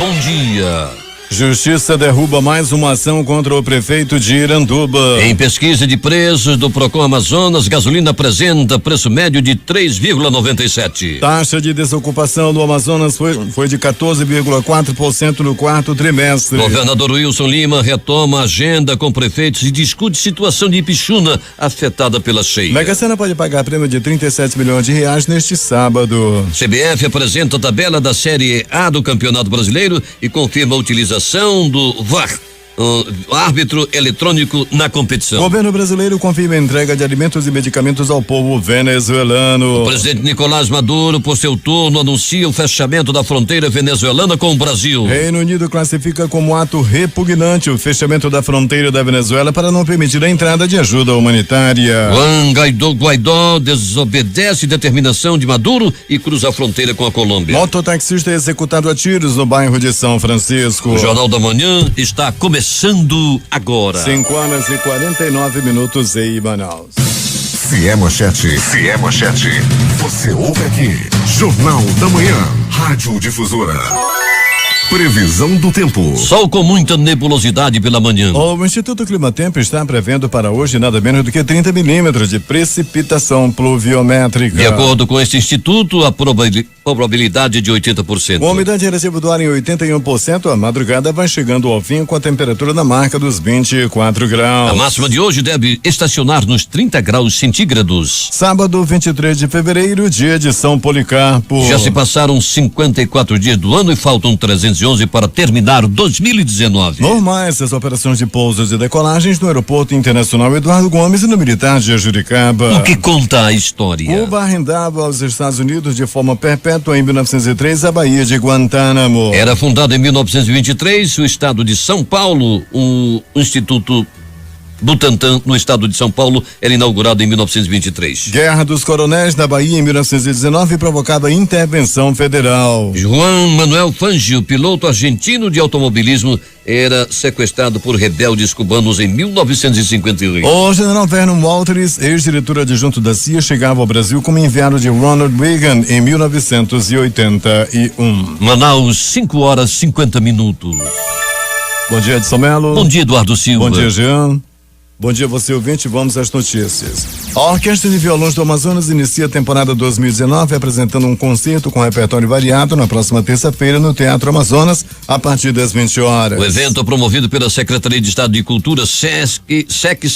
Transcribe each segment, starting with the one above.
bom dia. Justiça derruba mais uma ação contra o prefeito de Iranduba. Em pesquisa de preços do Procon Amazonas, gasolina apresenta preço médio de 3,97. Taxa de desocupação do Amazonas foi de 14,4% no quarto trimestre. Governador Wilson Lima retoma a agenda com prefeitos e discute situação de Ipixuna afetada pela cheia. Mega Sena pode pagar prêmio de 37 milhões de reais neste sábado. CBF apresenta a tabela da Série A do Campeonato Brasileiro e confirma a utilização do VAR, árbitro eletrônico na competição. O governo brasileiro confirma a entrega de alimentos e medicamentos ao povo venezuelano. O presidente Nicolás Maduro, por seu turno, anuncia o fechamento da fronteira venezuelana com o Brasil. Reino Unido classifica como ato repugnante o fechamento da fronteira da Venezuela para não permitir a entrada de ajuda humanitária. Juan Guaidó desobedece determinação de Maduro e cruza a fronteira com a Colômbia. Mototaxista é executado a tiros no bairro de São Francisco. O Jornal da Manhã está começando agora. 5:49 em Manaus. Se é manchete, você ouve aqui. Jornal da Manhã, Rádio Difusora. Previsão do tempo. Sol com muita nebulosidade pela manhã. O Instituto Climatempo está prevendo para hoje nada menos do que 30 milímetros de precipitação pluviométrica. De acordo com este instituto, a probabilidade de 80%. A umidade relativa do ar em 81%, a madrugada vai chegando ao fim com a temperatura na marca dos 24 graus. A máxima de hoje deve estacionar nos 30 graus centígrados. Sábado, 23 de fevereiro, dia de São Policarpo. Já se passaram 54 dias do ano e faltam 311 para terminar 2019. Normais as operações de pousos e decolagens no Aeroporto Internacional Eduardo Gomes e no Militar de Juricaba. O que conta a história? Cuba arrendava aos Estados Unidos de forma perpétua em 1903 a Baía de Guantánamo. Era fundado em 1923 o estado de São Paulo, o Instituto Butantan, no estado de São Paulo, era inaugurado em 1923. Guerra dos Coronéis na Bahia em 1919 provocava intervenção federal. Juan Manuel Fangio, piloto argentino de automobilismo, era sequestrado por rebeldes cubanos em 1958. O general Vernon Walters, ex-diretor adjunto da CIA, chegava ao Brasil como enviado de Ronald Reagan em 1981. Manaus, 5:50. Bom dia, Edson Melo. Bom dia, Eduardo Silva. Bom dia, Jean. Bom dia, você ouvinte, vamos às notícias. A Orquestra de Violões do Amazonas inicia a temporada 2019 apresentando um concerto com repertório variado na próxima terça-feira no Teatro Amazonas, a partir das 20 horas. O evento, promovido pela Secretaria de Estado de Cultura, SEC,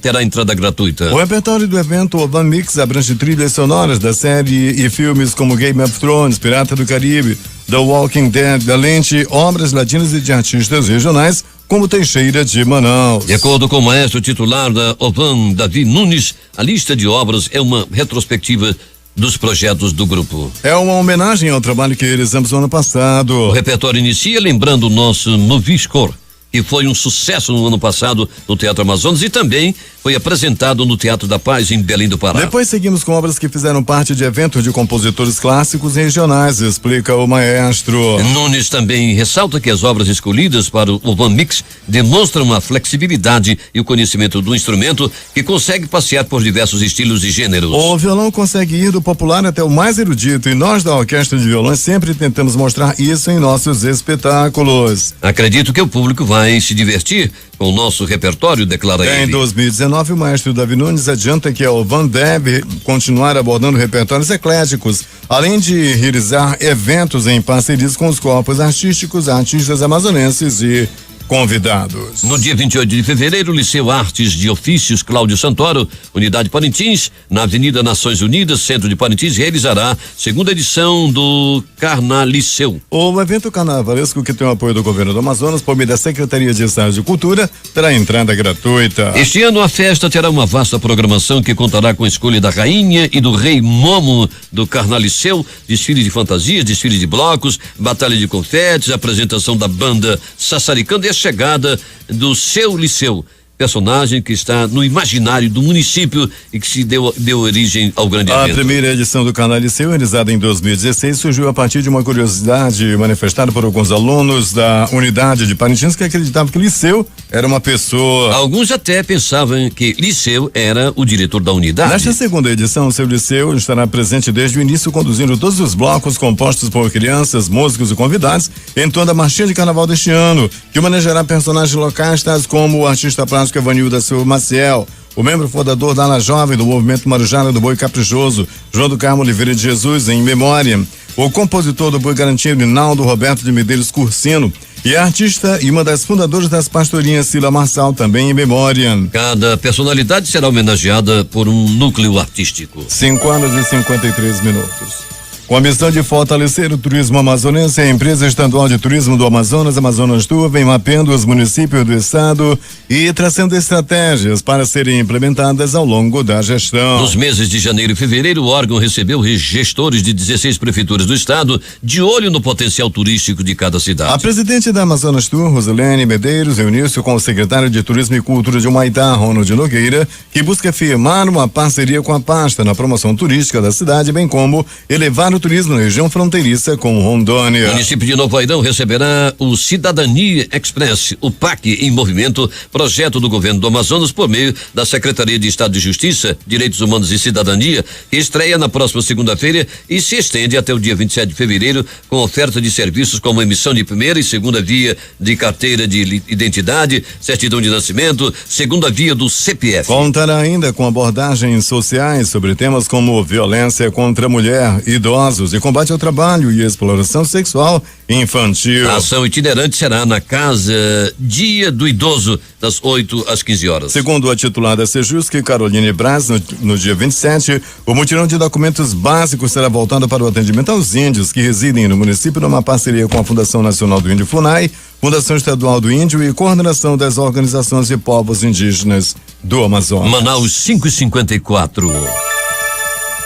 terá entrada gratuita. O repertório do evento Urban Mix abrange trilhas sonoras da série e filmes como Game of Thrones, Pirata do Caribe, The Walking Dead, além de obras latinas e de artistas regionais, como Teixeira de Manaus. De acordo com o maestro titular da Ovan, Davi Nunes, a lista de obras é uma retrospectiva dos projetos do grupo. É uma homenagem ao trabalho que realizamos no ano passado. O repertório inicia lembrando o nosso Noviscor, que foi um sucesso no ano passado no Teatro Amazonas e também foi apresentado no Teatro da Paz em Belém do Pará. Depois seguimos com obras que fizeram parte de eventos de compositores clássicos e regionais, explica o maestro. Nunes também ressalta que as obras escolhidas para o Urban Mix demonstram a flexibilidade e o conhecimento do instrumento que consegue passear por diversos estilos e gêneros. O violão consegue ir do popular até o mais erudito e nós da Orquestra de Violões sempre tentamos mostrar isso em nossos espetáculos. Acredito que o público vai se divertir com o nosso repertório, declara ele. Em 2019, o maestro Davi Nunes adianta que a Ovan deve continuar abordando repertórios ecléticos, além de realizar eventos em parcerias com os corpos artísticos, artistas amazonenses e convidados. No dia 28 de fevereiro, o Liceu Artes de Ofícios Cláudio Santoro, Unidade Parintins, na Avenida Nações Unidas, Centro de Parintins, realizará segunda edição do Carnaliceu. O evento carnavalesco, que tem o apoio do governo do Amazonas por meio da Secretaria de Estado de Cultura, terá entrada gratuita. Este ano a festa terá uma vasta programação que contará com a escolha da rainha e do rei Momo do Carnaliceu, desfile de fantasias, desfile de blocos, batalha de confetes, apresentação da banda Sassaricando e a chegada do seu Liceu. personagem que está no imaginário do município e que se deu origem ao grande evento. A primeira edição do Carnaval Liceu, realizada em 2016, surgiu a partir de uma curiosidade manifestada por alguns alunos da unidade de Parintins que acreditavam que Liceu era uma pessoa. Alguns até pensavam que Liceu era o diretor da unidade. Nesta segunda edição, o seu Liceu estará presente desde o início, conduzindo todos os blocos compostos por crianças, músicos e convidados em toda a marchinha de carnaval deste ano, que homenageará personagens locais tais como o artista plástico Evanil da Silva Maciel, o membro fundador da Ala Jovem do Movimento Marujara do Boi Caprichoso, João do Carmo Oliveira de Jesus, em memória, o compositor do Boi Garantido, Rinaldo Roberto de Medeiros Cursino, e a artista e uma das fundadoras das pastorinhas, Cila Marçal, também em memória. Cada personalidade será homenageada por um núcleo artístico. 5:53. Com a missão de fortalecer o turismo amazonense, a empresa estadual de turismo do Amazonas, Amazonas Tour, vem mapeando os municípios do estado e traçando estratégias para serem implementadas ao longo da gestão. Nos meses de janeiro e fevereiro, o órgão recebeu gestores de 16 prefeituras do estado de olho no potencial turístico de cada cidade. A presidente da Amazonas Tour, Rosilene Medeiros, reuniu-se com o secretário de Turismo e Cultura de Humaitá, Ronald Nogueira, que busca firmar uma parceria com a pasta na promoção turística da cidade, bem como elevar o turismo na região fronteiriça com Rondônia. O município de Novo Airão receberá o Cidadania Express, o PAC em movimento, projeto do governo do Amazonas por meio da Secretaria de Estado de Justiça, Direitos Humanos e Cidadania, que estreia na próxima segunda-feira e se estende até o dia 27 de fevereiro com oferta de serviços como emissão de primeira e segunda via de carteira de identidade, certidão de nascimento, segunda via do CPF. Contará ainda com abordagens sociais sobre temas como violência contra a mulher, idosos e combate ao trabalho e exploração sexual infantil. A ação itinerante será na Casa Dia do Idoso, das 8 às 15 horas. Segundo a titular da Sejusc, Caroline Braz, no dia 27, o mutirão de documentos básicos será voltado para o atendimento aos índios que residem no município numa parceria com a Fundação Nacional do Índio FUNAI, Fundação Estadual do Índio e Coordenação das Organizações de Povos Indígenas do Amazonas. Manaus 5:54.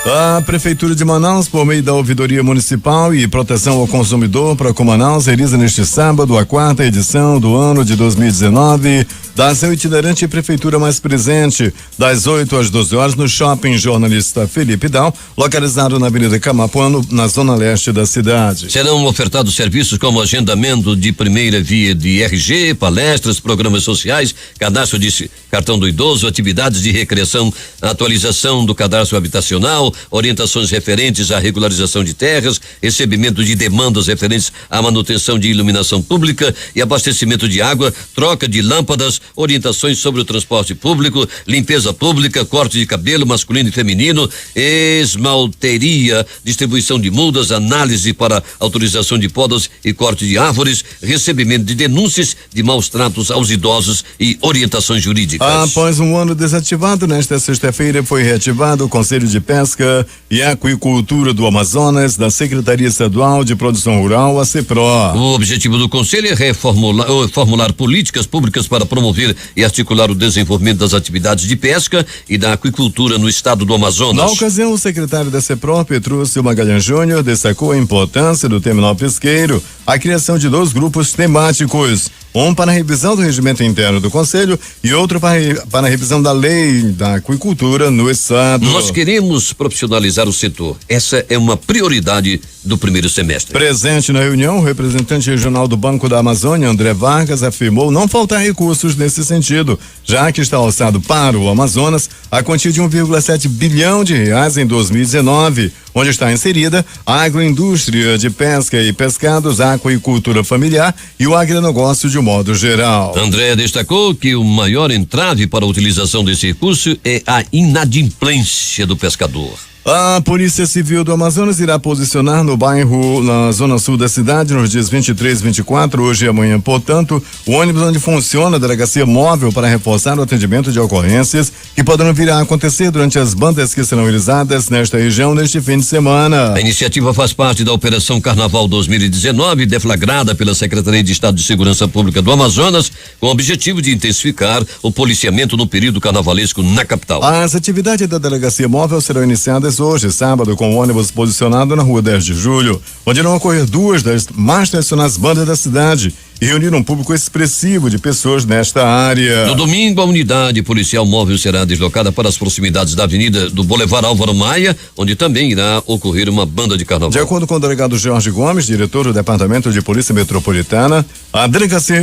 A Prefeitura de Manaus, por meio da Ouvidoria Municipal e Proteção ao Consumidor para com Manaus, realiza neste sábado a 4ª edição do ano de 2019 da ação itinerante Prefeitura Mais Presente, das 8 às 12 horas no Shopping Jornalista Felipe Dal, localizado na Avenida Camapuano, na zona leste da cidade. Serão ofertados serviços como agendamento de primeira via de RG, palestras, programas sociais, cadastro de cartão do idoso, atividades de recreação, atualização do cadastro habitacional, orientações referentes à regularização de terras, recebimento de demandas referentes à manutenção de iluminação pública e abastecimento de água, troca de lâmpadas, orientações sobre o transporte público, limpeza pública, corte de cabelo masculino e feminino, esmalteria, distribuição de mudas, análise para autorização de podas e corte de árvores, recebimento de denúncias de maus tratos aos idosos e orientações jurídicas. Após um ano desativado, nesta sexta-feira foi reativado o Conselho de Pesca e Aquicultura do Amazonas da Secretaria Estadual de Produção Rural, a CEPRO. O objetivo do Conselho é formular políticas públicas para promover e articular o desenvolvimento das atividades de pesca e da aquicultura no estado do Amazonas. Na ocasião, o secretário da CEPRO, Petrúcio Magalhães Júnior, destacou a importância do terminal pesqueiro, a criação de 2 grupos temáticos, um para a revisão do regimento interno do Conselho e outro para a revisão da lei da aquicultura no estado. Nós queremos profissionalizar o setor. Essa é uma prioridade do primeiro semestre. Presente na reunião, o representante regional do Banco da Amazônia, André Vargas, afirmou não faltar recursos nesse sentido, já que está alçado para o Amazonas a quantia de 1,7 bilhão de reais em 2019, onde está inserida a agroindústria de pesca e pescados, a aquicultura familiar e o agronegócio de modo geral. André destacou que o maior entrave para a utilização desse recurso é a inadimplência do pescador. A Polícia Civil do Amazonas irá posicionar no bairro, na zona sul da cidade, nos dias 23 e 24, hoje e amanhã, portanto, o ônibus onde funciona a delegacia móvel para reforçar o atendimento de ocorrências que poderão vir a acontecer durante as bandas que serão realizadas nesta região neste fim de semana. A iniciativa faz parte da Operação Carnaval 2019, deflagrada pela Secretaria de Estado de Segurança Pública do Amazonas, com o objetivo de intensificar o policiamento no período carnavalesco na capital. As atividades da delegacia móvel serão iniciadas hoje, sábado, com o ônibus posicionado na rua 10 de julho, onde irão ocorrer 2 das mais tradicionais bandas da cidade, e reuniram um público expressivo de pessoas nesta área. No domingo, a unidade policial móvel será deslocada para as proximidades da Avenida do Boulevard Álvaro Maia, onde também irá ocorrer uma banda de carnaval. De acordo com o delegado Jorge Gomes, diretor do Departamento de Polícia Metropolitana, a delegacia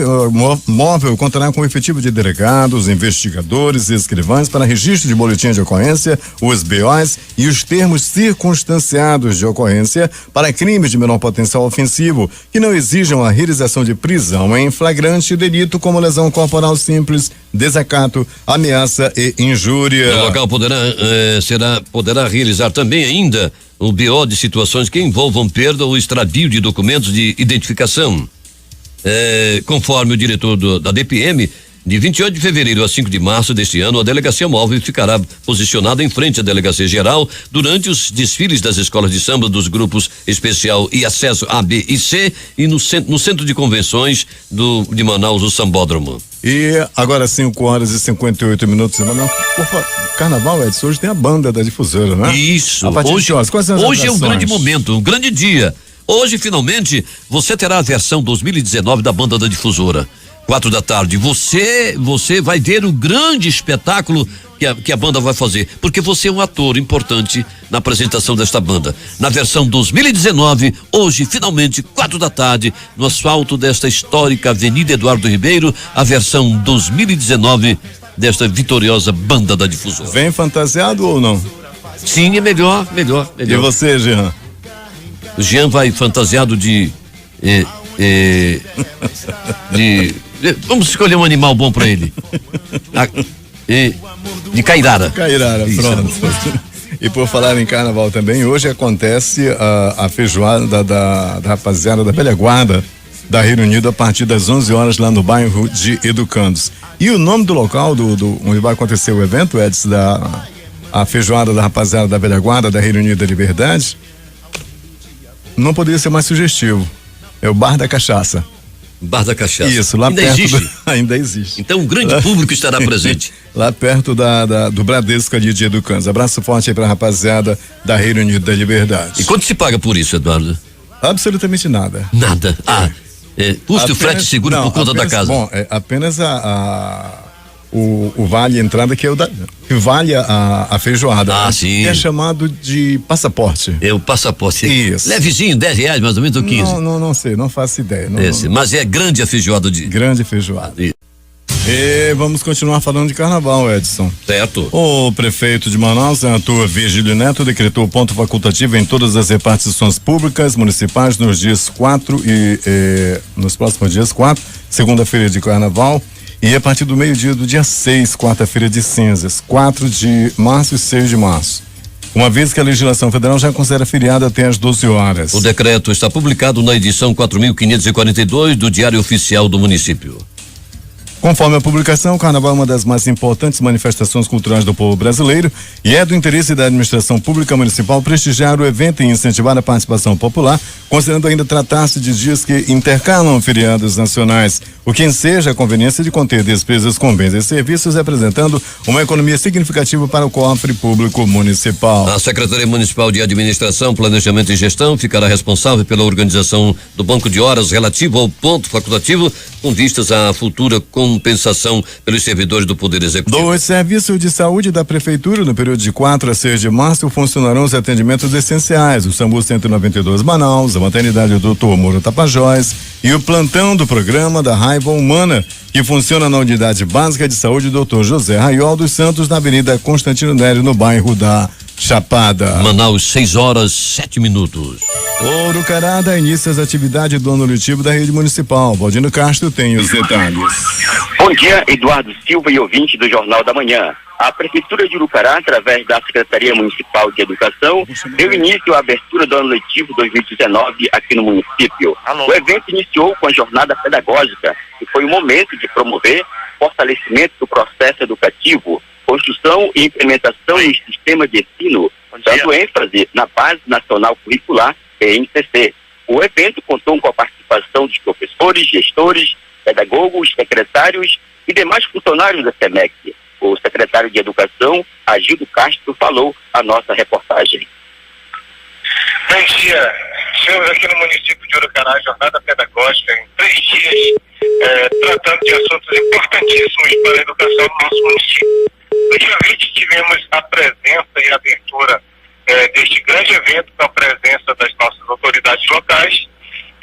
móvel contará com o efetivo de delegados, investigadores e escrivães para registro de boletim de ocorrência, os BOs e os termos circunstanciados de ocorrência para crimes de menor potencial ofensivo, que não exijam a realização de prisão em flagrante delito como lesão corporal simples, desacato, ameaça e injúria. O local poderá realizar também ainda o BO de situações que envolvam perda ou extravio de documentos de identificação. Conforme o diretor da DPM, de 28 de fevereiro a 5 de março deste ano, a delegacia móvel ficará posicionada em frente à delegacia geral durante os desfiles das escolas de samba dos grupos especial e acesso A, B e C e no centro de convenções de Manaus, o Sambódromo. E agora 5h58. Carnaval, Edson, hoje tem a banda da Difusora, né? Isso. A partir de horas, quais são as hoje é um atrações? grande momento, um grande dia. Hoje, finalmente, você terá a versão 2019 da banda da Difusora. 4 da tarde. Você vai ver o grande espetáculo que a banda vai fazer, porque você é um ator importante na apresentação desta banda. Na versão 2019, hoje, finalmente, 4 da tarde, no asfalto desta histórica Avenida Eduardo Ribeiro, a versão 2019 desta vitoriosa banda da Difusora. Vem fantasiado ou não? Sim, é melhor. E você, Jean? O Jean vai fantasiado vamos escolher um animal bom pra ele. De Cairara. Isso. Pronto. E por falar em carnaval também, hoje acontece a feijoada da rapaziada da velha guarda da Rio Unido a partir das 11 horas lá no bairro de Educandos. E o nome do local onde vai acontecer o evento, Edson, a feijoada da rapaziada da velha guarda da Rio Unido da Liberdade, não poderia ser mais sugestivo. É o Bar da Cachaça. Bar da Cachaça. Isso, lá ainda perto. Existe? Ainda existe. Então um grande público estará presente. Lá perto do Bradesco ali de Educandos. Abraço forte aí pra rapaziada da Reino Unido da Liberdade. E quanto se paga por isso, Eduardo? Absolutamente nada. Nada. Custo frete seguro por conta da casa. Bom, apenas o vale entrada que vale a feijoada. Sim. Que é chamado de passaporte. É o passaporte. Isso. Levezinho, R$10 mais ou menos, ou 15. Não sei, não faço ideia. Mas é grande a feijoada Grande feijoada. E vamos continuar falando de carnaval, Edson. Certo. O prefeito de Manaus, Arthur Virgílio Neto, decretou ponto facultativo em todas as repartições públicas municipais nos dias 4 nos próximos dias 4, segunda-feira de carnaval, e a partir do meio-dia do dia 6, quarta-feira de cinzas, 4 de março e 6 de março. Uma vez que a legislação federal já considera feriado até às 12 horas. O decreto está publicado na edição 4.542 do Diário Oficial do Município. Conforme a publicação, o carnaval é uma das mais importantes manifestações culturais do povo brasileiro e é do interesse da administração pública municipal prestigiar o evento e incentivar a participação popular, considerando ainda tratar-se de dias que intercalam feriados nacionais, o que enseja a conveniência de conter despesas com bens e serviços, representando uma economia significativa para o cofre público municipal. A Secretaria Municipal de Administração, Planejamento e Gestão ficará responsável pela organização do banco de horas relativo ao ponto facultativo, com vistas à futura compensação pelos servidores do Poder Executivo. Dos serviços de saúde da Prefeitura, no período de 4 a 6 de março, funcionarão os atendimentos essenciais, o SAMU 192 Manaus, a maternidade do Dr. Moro Tapajós e o plantão do programa da Raiva Humana, que funciona na unidade básica de saúde Dr. José Raiol dos Santos, na Avenida Constantino Nério, no bairro da Chapada. Manaus, 6h07. Urucará dá início às atividades do ano letivo da rede municipal. Valdino Castro tem os detalhes. Bom dia, Eduardo Silva e ouvinte do Jornal da Manhã. A Prefeitura de Urucará, através da Secretaria Municipal de Educação, deu início à abertura do ano letivo 2019 aqui no município. O evento iniciou com a jornada pedagógica e foi o momento de promover fortalecimento do processo educativo, construção e implementação em sistema de ensino, dando ênfase na Base Nacional Curricular, BNCC. O evento contou com a participação dos professores, gestores, pedagogos, secretários e demais funcionários da SEMEC. O secretário de Educação, Agildo Castro, falou a nossa reportagem. Bom dia. Estamos aqui no município de Urucará, jornada pedagógica em 3 dias importantíssimos para a educação do nosso município. No dia 20 tivemos a presença e a abertura deste grande evento com a presença das nossas autoridades locais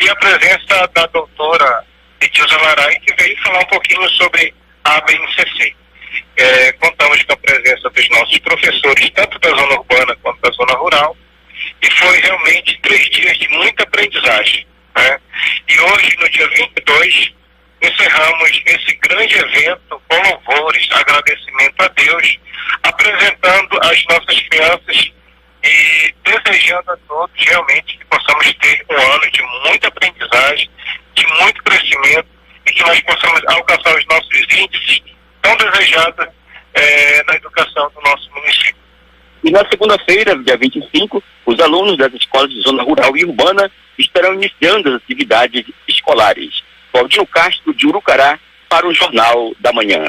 e a presença da doutora Edilza Laray, que veio falar um pouquinho sobre a BNCC. Contamos com a presença dos nossos professores, tanto da zona urbana quanto da zona rural, e foi realmente 3 dias de muita aprendizagem, né? E hoje, no dia 22, encerramos esse grande evento com louvores, agradecimento a Deus, apresentando as nossas crianças e desejando a todos realmente que possamos ter um ano de muita aprendizagem, de muito crescimento e que nós possamos alcançar os nossos índices tão desejados na educação do nosso município. E na segunda-feira, dia 25, os alunos das escolas de zona rural e urbana estarão iniciando as atividades escolares. Claudinho Castro, de Urucará, para o Jornal da Manhã.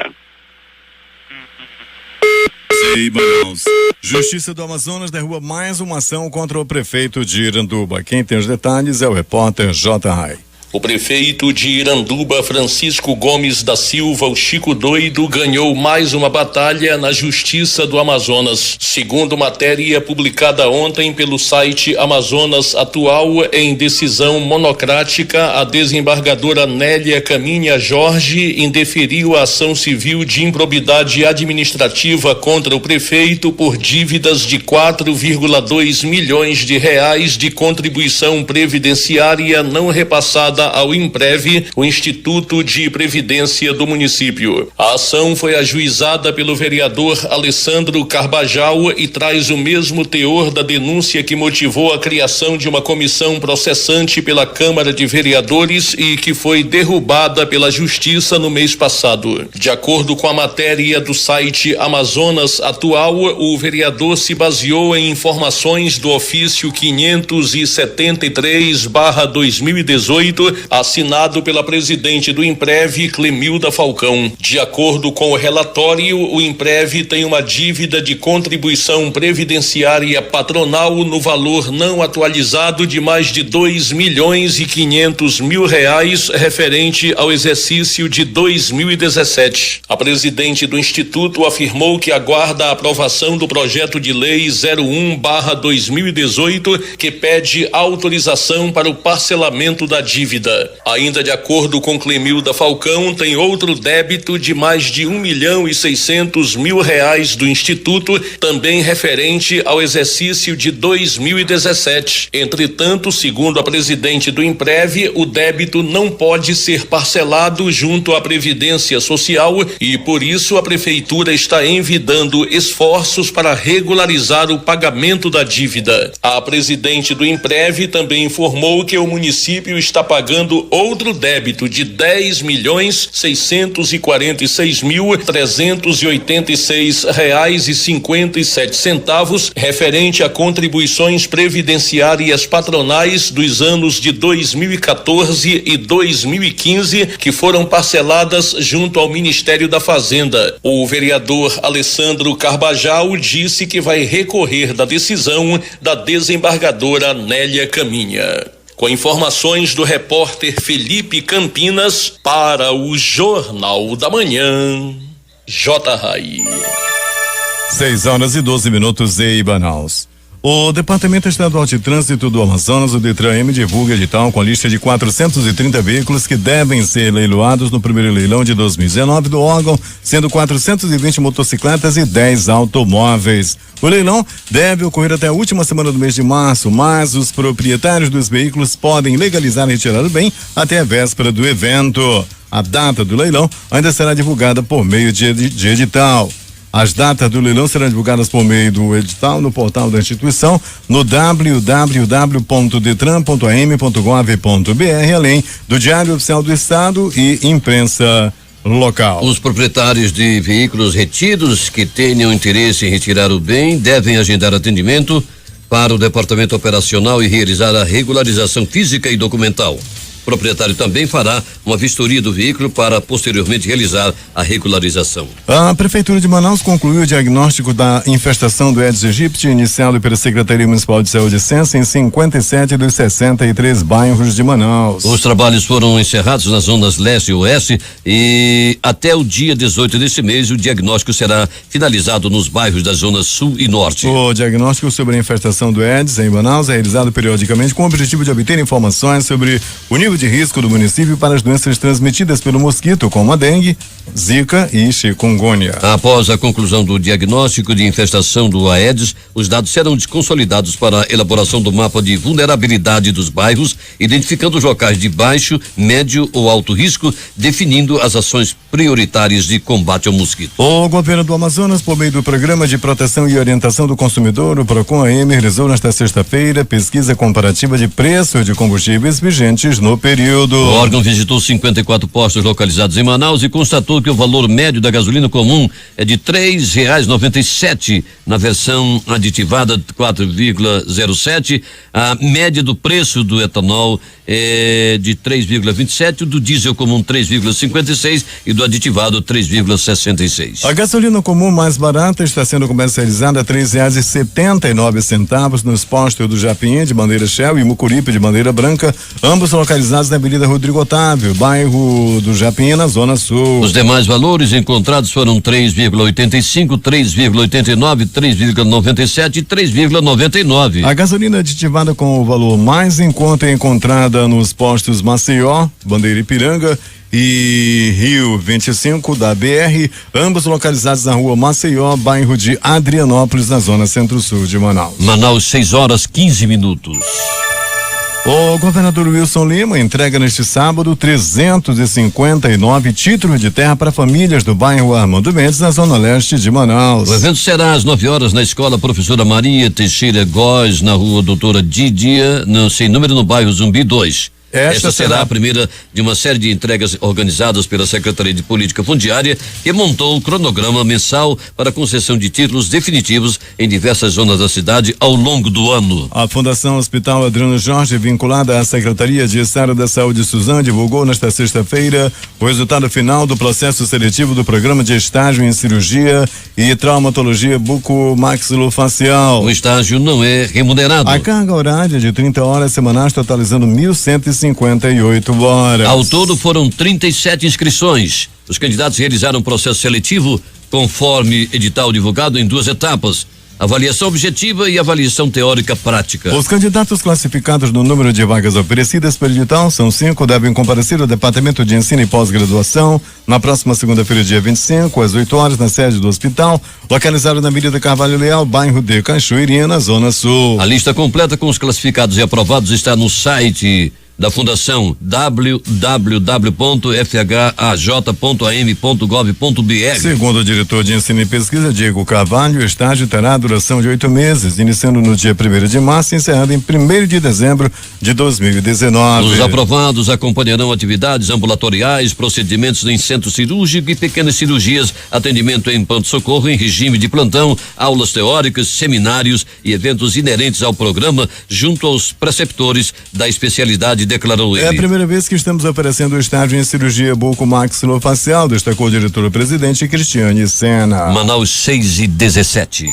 Justiça do Amazonas derruba mais uma ação contra o prefeito de Iranduba. Quem tem os detalhes é o repórter J. Rai. O prefeito de Iranduba, Francisco Gomes da Silva, o Chico Doido, ganhou mais uma batalha na Justiça do Amazonas. Segundo matéria publicada ontem pelo site Amazonas Atual, em decisão monocrática, a desembargadora Nélia Caminha Jorge indeferiu a ação civil de improbidade administrativa contra o prefeito por dívidas de 4,2 milhões de reais de contribuição previdenciária não repassada ao INPREV, o Instituto de Previdência do município. A ação foi ajuizada pelo vereador Alessandro Carbajal e traz o mesmo teor da denúncia que motivou a criação de uma comissão processante pela Câmara de Vereadores e que foi derrubada pela Justiça no mês passado. De acordo com a matéria do site Amazonas Atual, o vereador se baseou em informações do ofício 573/2018, assinado pela presidente do INPREV, Clemilda Falcão. De acordo com o relatório, o INPREV tem uma dívida de contribuição previdenciária patronal no valor não atualizado de mais de 2.500.000 reais referente ao exercício de 2017. A presidente do Instituto afirmou que aguarda a aprovação do projeto de lei 01/2018, que pede autorização para o parcelamento da dívida. Ainda de acordo com Clemilda Falcão, tem outro débito de mais de 1.600.000 reais do Instituto, também referente ao exercício de 2017. Entretanto, segundo a presidente do INPREV, o débito não pode ser parcelado junto à Previdência Social e, por isso, a prefeitura está envidando esforços para regularizar o pagamento da dívida. A presidente do INPREV também informou que o município está pagando outro débito de 10.646.386 reais e 57 centavos referente a contribuições previdenciárias patronais dos anos de 2014 e 2015 que foram parceladas junto ao Ministério da Fazenda. O vereador Alessandro Carbajal disse que vai recorrer da decisão da desembargadora Nélia Caminha. Com informações do repórter Felipe Campinas para o Jornal da Manhã, J. Rai. 6h12 em Manaus. O Departamento Estadual de Trânsito do Amazonas, o DETRAN-M, divulga edital com a lista de 430 veículos que devem ser leiloados no primeiro leilão de 2019 do órgão, sendo 420 motocicletas e 10 automóveis. O leilão deve ocorrer até a última semana do mês de março, mas os proprietários dos veículos podem legalizar e retirar o bem até a véspera do evento. A data do leilão ainda será divulgada por meio de edital. As datas do leilão serão divulgadas por meio do edital no portal da instituição no www.detran.am.gov.br, além do Diário Oficial do Estado e imprensa local. Os proprietários de veículos retidos que tenham interesse em retirar o bem devem agendar atendimento para o Departamento Operacional e realizar a regularização física e documental. proprietário também fará uma vistoria do veículo para posteriormente realizar a regularização. A Prefeitura de Manaus concluiu o diagnóstico da infestação do Aedes aegypti iniciado pela Secretaria Municipal de Saúde e Ciência em 57 dos 63 bairros de Manaus. Os trabalhos foram encerrados nas zonas leste e oeste e até o dia 18 deste mês o diagnóstico será finalizado nos bairros das zonas sul e norte. O diagnóstico sobre a infestação do Aedes em Manaus é realizado periodicamente com o objetivo de obter informações sobre o nível de risco do município para as doenças transmitidas pelo mosquito, como a dengue, zika e chikungunya. Após a conclusão do diagnóstico de infestação do Aedes, os dados serão consolidados para a elaboração do mapa de vulnerabilidade dos bairros, identificando os locais de baixo, médio ou alto risco, definindo as ações prioritárias de combate ao mosquito. O governo do Amazonas, por meio do Programa de Proteção e Orientação do Consumidor, o PROCON-AM, realizou nesta sexta-feira pesquisa comparativa de preços de combustíveis vigentes no período. O órgão visitou 54 postos localizados em Manaus e constatou que o valor médio da gasolina comum é de R$3,97 na versão aditivada 4,07. A média do preço do etanol é de 3,27, do diesel comum 3,56 e do aditivado 3,66. A gasolina comum mais barata está sendo comercializada a R$3,79 nos postos do Japinha de bandeira Shell e Mucuripe de bandeira branca, ambos localizados na Avenida Rodrigo Otávio, bairro do Japinha, na Zona Sul. Os demais valores encontrados foram 3,85, 3,89, 3,97 e 3,99. A gasolina aditivada com o valor mais em conta é encontrada nos postos Maceió, Bandeira Ipiranga e Rio 25 da BR, ambos localizados na rua Maceió, bairro de Adrianópolis, na zona centro-sul de Manaus. Manaus, 6h15. O governador Wilson Lima entrega neste sábado 359 títulos de terra para famílias do bairro Armando Mendes, na zona leste de Manaus. O evento será às 9h na escola Professora Maria Teixeira Góes, na rua Doutora Didia, sem número, no bairro Zumbi 2. Esta será a primeira de uma série de entregas organizadas pela Secretaria de Política Fundiária, que montou o cronograma mensal para a concessão de títulos definitivos em diversas zonas da cidade ao longo do ano. A Fundação Hospital Adriano Jorge, vinculada à Secretaria de Estado da Saúde Suzano, divulgou nesta sexta-feira o resultado final do processo seletivo do programa de estágio em cirurgia e traumatologia bucomaxilofacial. O estágio não é remunerado. A carga horária de 30 horas semanais, totalizando 1.158 horas. Ao todo foram 37 inscrições. Os candidatos realizaram um processo seletivo conforme edital divulgado em 2 etapas: avaliação objetiva e avaliação teórica prática. Os candidatos classificados no número de vagas oferecidas pelo edital são 5, devem comparecer ao Departamento de Ensino e Pós-Graduação na próxima segunda-feira, dia 25, às 8 horas, na sede do hospital, localizado na Avenida Carvalho Leal, bairro de Cachoeirinha, na Zona Sul. A lista completa com os classificados e aprovados está no site da Fundação www.fhaj.am.gov.br. Segundo o diretor de Ensino e Pesquisa, Diego Carvalho, o estágio terá duração de 8 meses, iniciando no dia 1º de março e encerrando em 1º de dezembro de 2019. Os aprovados acompanharão atividades ambulatoriais, procedimentos em centro cirúrgico e pequenas cirurgias, atendimento em pronto-socorro em regime de plantão, aulas teóricas, seminários e eventos inerentes ao programa, junto aos preceptores da especialidade, declarou ele. É a primeira vez que estamos oferecendo o estágio em cirurgia bucomaxilofacial, destacou o diretor-presidente Cristiane Sena. Manaus, 6h17.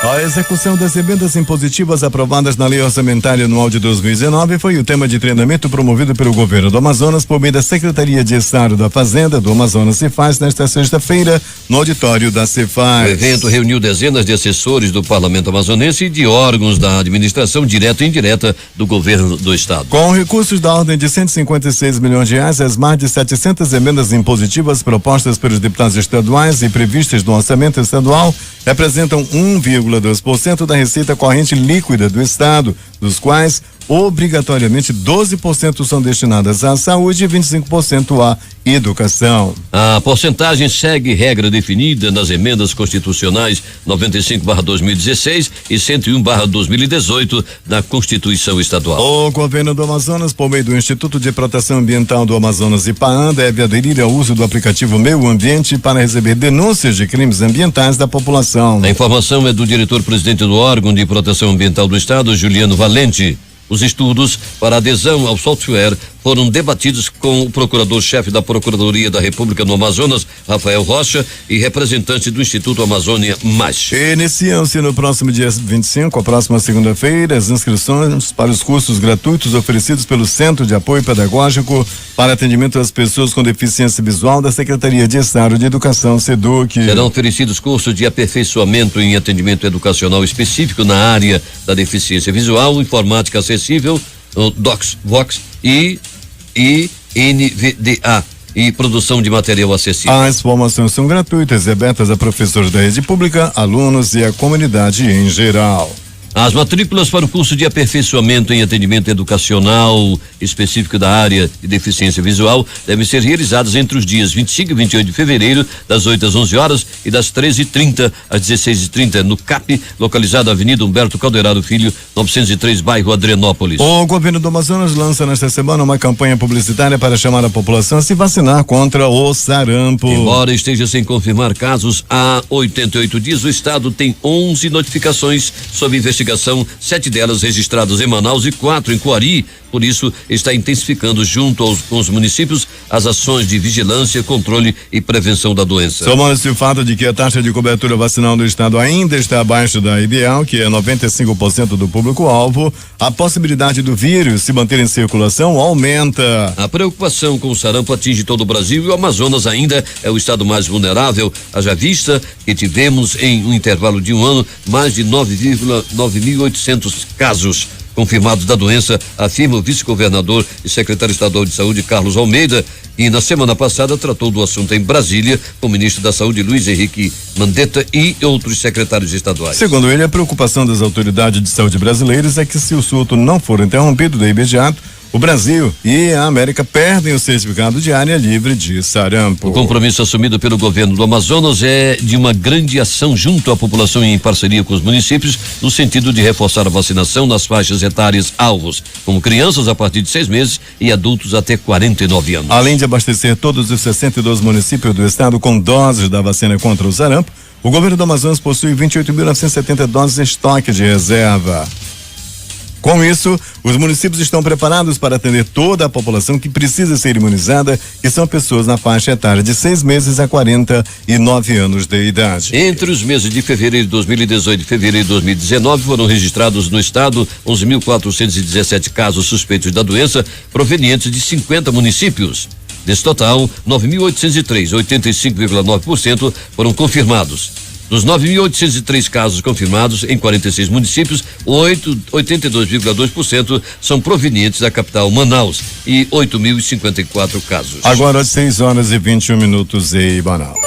A execução das emendas impositivas aprovadas na Lei Orçamentária Anual de 2019 foi o tema de treinamento promovido pelo governo do Amazonas por meio da Secretaria de Estado da Fazenda do Amazonas Cefaz nesta sexta-feira no auditório da Cefaz. O evento reuniu dezenas de assessores do Parlamento amazonense e de órgãos da administração direta e indireta do governo do estado. Com recursos da ordem de 156 milhões de reais, as mais de 700 emendas impositivas propostas pelos deputados estaduais e previstas no orçamento estadual representam 1,2% da receita corrente líquida do estado, dos quais obrigatoriamente 12% são destinadas à saúde e 25% à educação. A porcentagem segue regra definida nas emendas constitucionais 95/2016 e 101/2018 da Constituição Estadual. O governo do Amazonas, por meio do Instituto de Proteção Ambiental do Amazonas, IPAAM, deve aderir ao uso do aplicativo Meu Ambiente para receber denúncias de crimes ambientais da população. A informação é do diretor-presidente do órgão de proteção ambiental do estado, Juliano Valente. Os estudos para adesão ao software foram debatidos com o procurador-chefe da Procuradoria da República no Amazonas, Rafael Rocha, e representante do Instituto Amazônia Mais. Iniciam-se no próximo dia 25, a próxima segunda-feira, as inscrições para os cursos gratuitos oferecidos pelo Centro de Apoio Pedagógico para Atendimento às Pessoas com Deficiência Visual da Secretaria de Estado de Educação, SEDUC. Serão oferecidos cursos de aperfeiçoamento em atendimento educacional específico na área da deficiência visual, informática acessível, DOCS, VOX e NVDA e produção de material acessível. As formações são gratuitas e abertas a professores da rede pública, alunos e a comunidade em geral. As matrículas para o curso de aperfeiçoamento em atendimento educacional específico da área de deficiência visual devem ser realizadas entre os dias 25 e 28 de fevereiro, das 8 às 11 horas e das 13h30 às 16h30, no CAP, localizado na Avenida Humberto Calderaro Filho, 903, bairro Adrianópolis. O governo do Amazonas lança nesta semana uma campanha publicitária para chamar a população a se vacinar contra o sarampo. Embora esteja sem confirmar casos há 88 dias, o estado tem 11 notificações sob investigação, 7 delas registradas em Manaus e 4 em Coari. Por isso, está intensificando junto com os municípios as ações de vigilância, controle e prevenção da doença. Somando-se o fato de que a taxa de cobertura vacinal do estado ainda está abaixo da ideal, que é 95% do público-alvo, a possibilidade do vírus se manter em circulação aumenta. A preocupação com o sarampo atinge todo o Brasil e o Amazonas ainda é o estado mais vulnerável, haja vista que tivemos em um intervalo de um ano mais de 9.800 casos confirmados da doença, afirma o vice-governador e secretário estadual de saúde, Carlos Almeida, e na semana passada tratou do assunto em Brasília com o ministro da Saúde, Luiz Henrique Mandetta, e outros secretários estaduais. Segundo ele, a preocupação das autoridades de saúde brasileiras é que, se o surto não for interrompido de imediato, o Brasil e a América perdem o certificado de área livre de sarampo. O compromisso assumido pelo governo do Amazonas é de uma grande ação junto à população e em parceria com os municípios, no sentido de reforçar a vacinação nas faixas etárias alvos, como crianças a partir de 6 meses e adultos até 49 anos. Além de abastecer todos os 62 municípios do estado com doses da vacina contra o sarampo, o governo do Amazonas possui 28.970 doses em estoque de reserva. Com isso, os municípios estão preparados para atender toda a população que precisa ser imunizada, que são pessoas na faixa etária de 6 meses a 49 anos de idade. Entre os meses de fevereiro de 2018 e fevereiro de 2019 foram registrados no estado 11.417 casos suspeitos da doença, provenientes de 50 municípios. Desse total, 9.803, 85,9%, foram confirmados. Dos 9.803 casos confirmados em 46 municípios, 82,2% são provenientes da capital Manaus e 8.054 casos. Agora 6h21 em Manaus.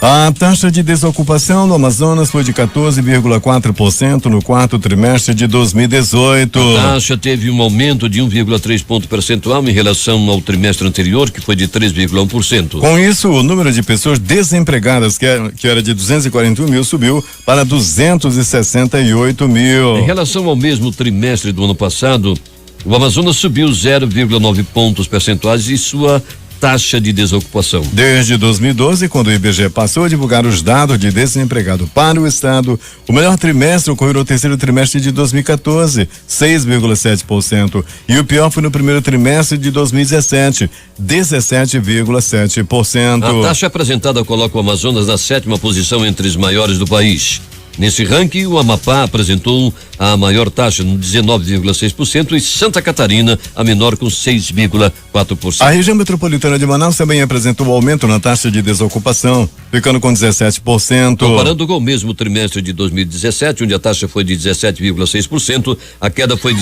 A taxa de desocupação no Amazonas foi de 14,4% no quarto trimestre de 2018. A taxa teve um aumento de 1,3 ponto percentual em relação ao trimestre anterior, que foi de 3,1%. Com isso, o número de pessoas desempregadas, que era de 241 mil, subiu para 268 mil. Em relação ao mesmo trimestre do ano passado, o Amazonas subiu 0,9 pontos percentuais e sua taxa de desocupação. Desde 2012, quando o IBGE passou a divulgar os dados de desempregado para o estado, o melhor trimestre ocorreu no terceiro trimestre de 2014, 6,7%, e o pior foi no primeiro trimestre de 2017, 17,7%. A taxa apresentada coloca o Amazonas na 7ª posição entre os maiores do país. Nesse ranking, o Amapá apresentou a maior taxa, 19,6%, e Santa Catarina a menor, com 6,4%. A região metropolitana de Manaus também apresentou aumento na taxa de desocupação, ficando com 17%. Comparando com o mesmo trimestre de 2017, onde a taxa foi de 17,6%, a queda foi de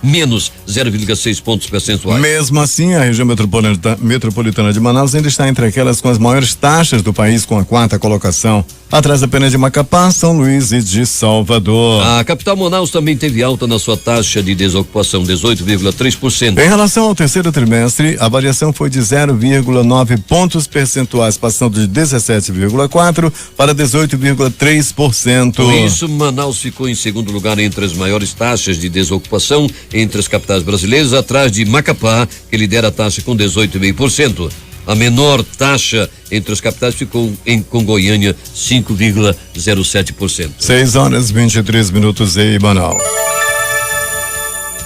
menos 0,6 pontos percentuais. Mesmo assim, a região metropolitana de Manaus ainda está entre aquelas com as maiores taxas do país, com a 4ª colocação, atrás apenas de Macapá, São Luís e de Salvador. A capital Manaus também teve alta na sua taxa de desocupação, 18,3%. Em relação ao terceiro trimestre, a variação foi de 0,9 pontos percentuais, passando de 17,4% para 18,3%. Com isso, Manaus ficou em segundo lugar entre as maiores taxas de desocupação entre as capitais brasileiras, atrás de Macapá, que lidera a taxa com 18,5%. A menor taxa entre as capitais ficou com Goiânia, 5,07%. 6h23 em Manaus.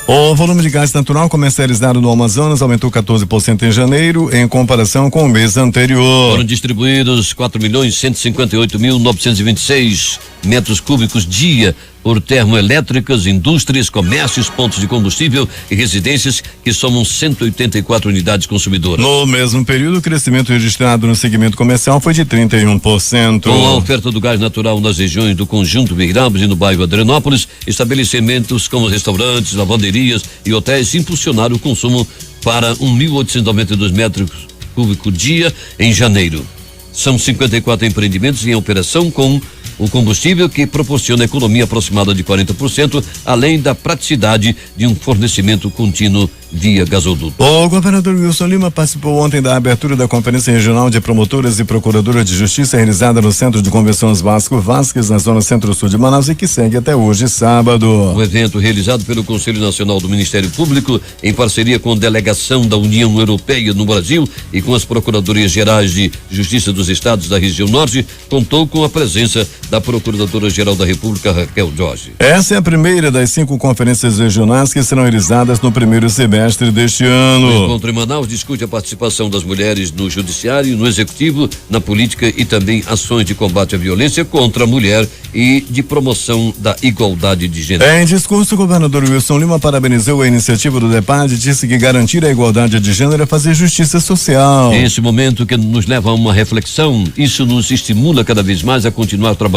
O volume de gás natural comercializado no Amazonas aumentou 14% em janeiro, em comparação com o mês anterior. Foram distribuídos 4.158.926 metros cúbicos dia por termoelétricas, indústrias, comércios, pontos de combustível e residências, que somam 184 unidades consumidoras. No mesmo período, o crescimento registrado no segmento comercial foi de 31%. Com a oferta do gás natural nas regiões do Conjunto Meirabas e no bairro Adrianópolis, estabelecimentos como restaurantes, lavanderias e hotéis impulsionaram o consumo para 1.892 metros cúbicos dia em janeiro. São 54 empreendimentos em operação com o combustível, que proporciona economia aproximada de 40%, além da praticidade de um fornecimento contínuo via gasoduto. O governador Wilson Lima participou ontem da abertura da Conferência Regional de Promotoras e Procuradoras de Justiça, realizada no Centro de Convenções Vasco Vasques, na zona centro-sul de Manaus, e que segue até hoje, sábado. O evento, realizado pelo Conselho Nacional do Ministério Público, em parceria com a Delegação da União Europeia no Brasil e com as Procuradorias Gerais de Justiça dos Estados da região norte, contou com a presença da Procuradora-Geral da República, Raquel Jorge. Essa é a primeira das 5 conferências regionais que serão realizadas no primeiro semestre deste ano. O encontro em Manaus discute a participação das mulheres no judiciário, no executivo, na política e também ações de combate à violência contra a mulher e de promoção da igualdade de gênero. Em discurso, o governador Wilson Lima parabenizou a iniciativa do DEPAD e disse que garantir a igualdade de gênero é fazer justiça social. Esse momento que nos leva a uma reflexão, isso nos estimula cada vez mais a continuar trabalhando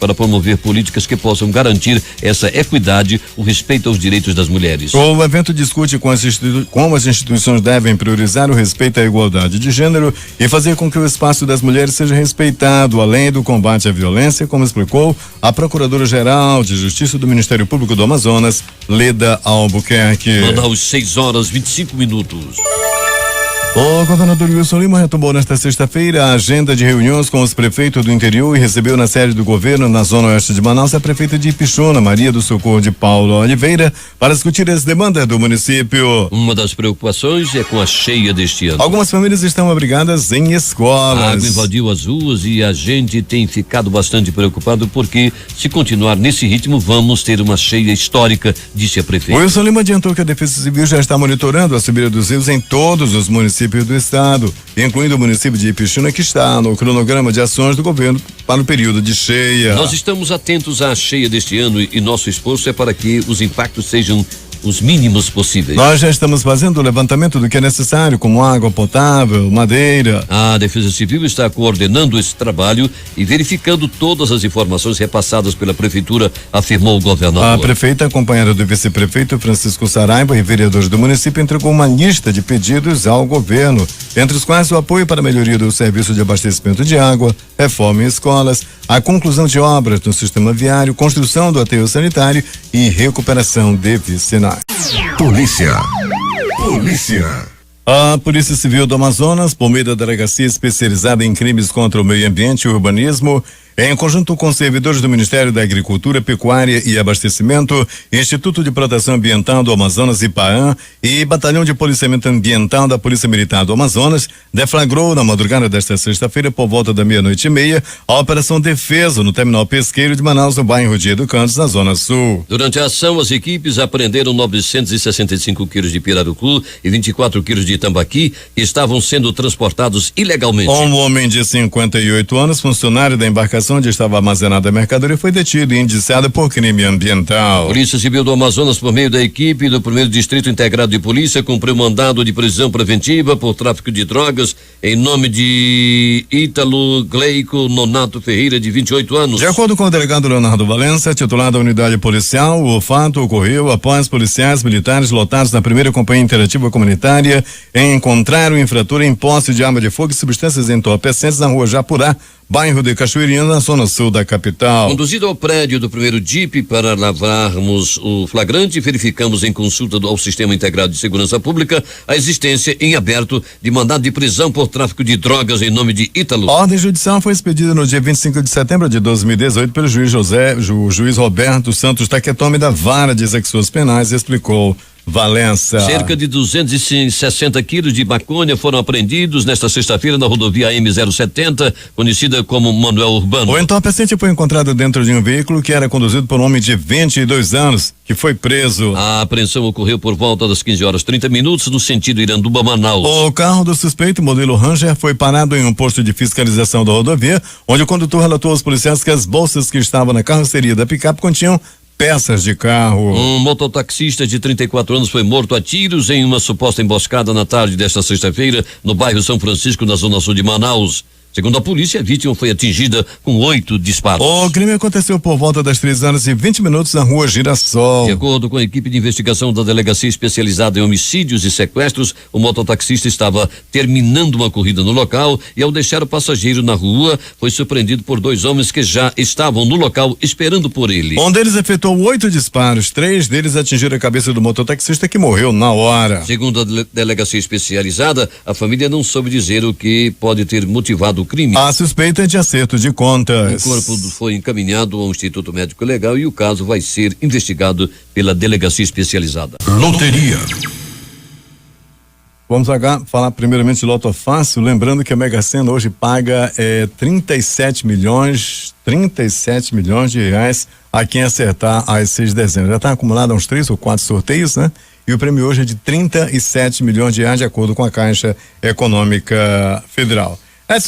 para promover políticas que possam garantir essa equidade, o respeito aos direitos das mulheres. O evento discute como as instituições devem priorizar o respeito à igualdade de gênero e fazer com que o espaço das mulheres seja respeitado, além do combate à violência, como explicou a Procuradora-Geral de Justiça do Ministério Público do Amazonas, Leda Albuquerque. Manaus, 6h25. O governador Wilson Lima retomou nesta sexta-feira a agenda de reuniões com os prefeitos do interior e recebeu na sede do governo, na zona oeste de Manaus, a prefeita de Ipixuna, Maria do Socorro de Paulo Oliveira, para discutir as demandas do município. Uma das preocupações é com a cheia deste ano. Algumas famílias estão abrigadas em escolas. A água invadiu as ruas e a gente tem ficado bastante preocupado, porque se continuar nesse ritmo vamos ter uma cheia histórica, disse a prefeita. Wilson Lima adiantou que a Defesa Civil já está monitorando a subida dos rios em todos os municípios do estado, incluindo o município de Ipixuna, que está no cronograma de ações do governo para o período de cheia. Nós estamos atentos à cheia deste ano e nosso esforço é para que os impactos sejam os mínimos possíveis. Nós já estamos fazendo o levantamento do que é necessário, como água potável, madeira. A Defesa Civil está coordenando esse trabalho e verificando todas as informações repassadas pela Prefeitura, afirmou o governador. A prefeita, acompanhada do vice-prefeito Francisco Saraiva e vereadores do município, entregou uma lista de pedidos ao governo, entre os quais o apoio para a melhoria do serviço de abastecimento de água, reforma em escolas, a conclusão de obras no sistema viário, construção do aterro sanitário e recuperação de vicinais. Polícia. A Polícia Civil do Amazonas, por meio da Delegacia Especializada em Crimes contra o Meio Ambiente e Urbanismo, em conjunto com servidores do Ministério da Agricultura, Pecuária e Abastecimento, Instituto de Proteção Ambiental do Amazonas, IPAAM, e Batalhão de Policiamento Ambiental da Polícia Militar do Amazonas, deflagrou na madrugada desta sexta-feira, por volta da 00:30, a Operação Defesa no terminal pesqueiro de Manaus, no bairro de Educandos, na Zona Sul. Durante a ação, as equipes apreenderam 965 quilos de pirarucu e 24 quilos de tambaqui, que estavam sendo transportados ilegalmente. Um homem de 58 anos, funcionário da embarcação onde estava armazenada a mercadoria, foi detido e indiciado por crime ambiental. Polícia Civil do Amazonas, por meio da equipe do 1º Distrito Integrado de Polícia, cumpriu mandado de prisão preventiva por tráfico de drogas em nome de Ítalo Gleico Nonato Ferreira, de 28 anos. De acordo com o delegado Leonardo Valença, titular da unidade policial, o fato ocorreu após policiais militares lotados na primeira companhia interativa comunitária encontrar o infrator em posse de arma de fogo e substâncias entorpecentes na rua Japurá, bairro de Cachoeirinha, na zona sul da capital. Conduzido ao prédio do primeiro DIP para lavrarmos o flagrante, verificamos em consulta ao Sistema Integrado de Segurança Pública a existência em aberto de mandado de prisão por tráfico de drogas em nome de Ítalo. A ordem judicial foi expedida no dia 25 de setembro de 2018 pelo juiz Roberto Santos Taquetome, da Vara de Execuções Penais, explicou Valença. Cerca de 260 quilos de maconha foram apreendidos nesta sexta-feira na rodovia M070, conhecida como Manuel Urbano. O entorpecente foi encontrado dentro de um veículo que era conduzido por um homem de 22 anos, que foi preso. A apreensão ocorreu por volta das 15h30 no sentido Iranduba-Manaus. O carro do suspeito, modelo Ranger, foi parado em um posto de fiscalização da rodovia, onde o condutor relatou aos policiais que as bolsas que estavam na carroceria da picape continham peças de carro. Um mototaxista de 34 anos foi morto a tiros em uma suposta emboscada na tarde desta sexta-feira no bairro São Francisco, na zona sul de Manaus. Segundo a polícia, a vítima foi atingida com 8 disparos. O crime aconteceu por volta das 3h20 na rua Girassol. De acordo com a equipe de investigação da Delegacia Especializada em Homicídios e Sequestros, o mototaxista estava terminando uma corrida no local e, ao deixar o passageiro na rua, foi surpreendido por 2 homens que já estavam no local esperando por ele. Um deles efetuou 8 disparos, 3 deles atingiram a cabeça do mototaxista, que morreu na hora. Segundo a Delegacia Especializada, a família não soube dizer o que pode ter motivado o crime. A suspeita é de acerto de contas. O corpo foi encaminhado ao Instituto Médico Legal e o caso vai ser investigado pela Delegacia Especializada. Loteria. Vamos agora falar primeiramente de Loto Fácil, lembrando que a Mega Sena hoje paga 37 milhões de reais a quem acertar às 6 de dezembro. Já está acumulado uns 3 ou 4 sorteios, né? E o prêmio hoje é de 37 milhões de reais, de acordo com a Caixa Econômica Federal.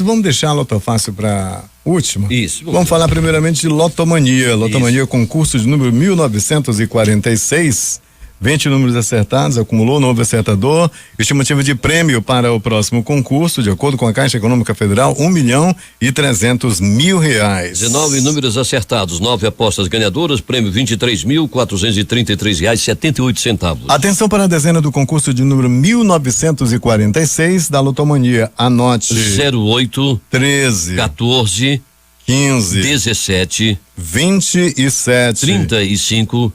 Vamos deixar a Loto Fácil para última? Isso. Vamos falar primeiramente de Lotomania. Lotomania, concurso de número 1946. 20 números acertados, acumulou novo acertador. Estimativa de prêmio para o próximo concurso, de acordo com a Caixa Econômica Federal, R$1.300.000. 19 números acertados, 9 apostas ganhadoras, prêmio R$23.433,78. Atenção para a dezena do concurso de número 1946 da Lotomania. Anote: 08, 13, 14, 15, 17, 27, 35,